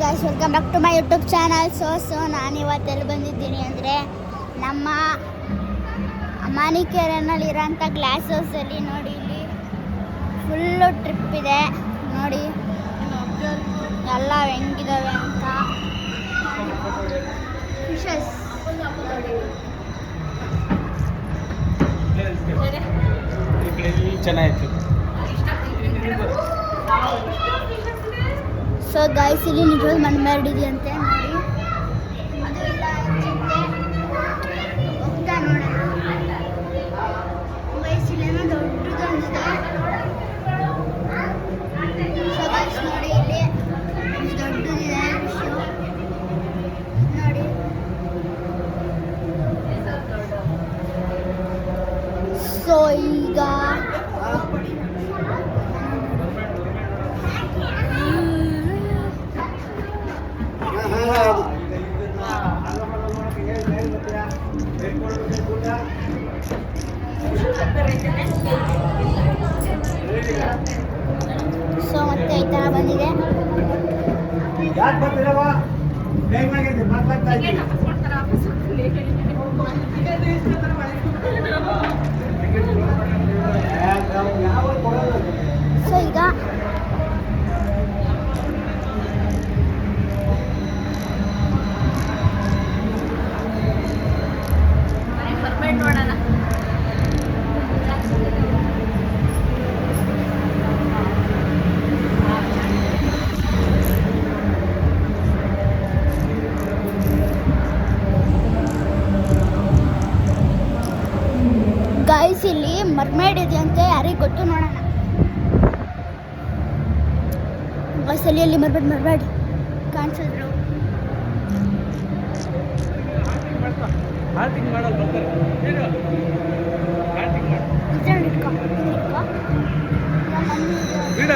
Guys, welcome back to my YouTube channel. ನಾನು ಇವತ್ತೆಲ್ಲಿ ಬಂದಿದ್ದೀನಿ ಅಂದರೆ ನಮ್ಮ ಮಾಣಿಕೆರೆನಲ್ಲಿರೋಂಥ ಗ್ಲಾಸ್ ಹೌಸಲ್ಲಿ ನೋಡಿ, ಇಲ್ಲಿ ಫುಲ್ಲು ಟ್ರಿಪ್ ಇದೆ ನೋಡಿ ಎಲ್ಲ ಹೆಂಗಿದಾವೆ ಅಂತ. ಫಿಶಸ್ ಚೆನ್ನಾಗಿತ್ತು. ಸೊ ಗೈಸ್, ಇಲ್ಲಿ ನಿಜವಾಗ್ಲೂ ಮನ್ಮೇಡಿದೆಯಂತೆ ನೋಡಿ. ಅದು ಇಲ್ಲ ಹೋಗ್ತಾ ನೋಡೋಣ. ಗೈಸ್, ಇಲ್ಲೇನೋ ದೊಡ್ಡದು ಅನಿಸ್ತಾ. ಸೊ ಗೈಸ್ ನೋಡಿ, ಇಲ್ಲಿ ದೊಡ್ಡದಿದೆ ನೋಡಿ. ಸೊ ಈಗ ಮತ್ತೆ ಈ ಥರ ಬಂದಿದೆ. ಸೊ ಈಗ ನೋಡೋಣ. ಗೈಸ್, ಇಲ್ಲಿ ಮರ್ಮೇಡ್ ಇದೆಯಂತೆ, ಯಾರಿಗೆ ಗೊತ್ತು ನೋಡೋಣ. ಬಸ್ಸಲ್ಲಿ ಅಲ್ಲಿ ಮರ್ಬೇಡಿ ಕಾಣಿಸಿದ್ರು. ಬಿಡ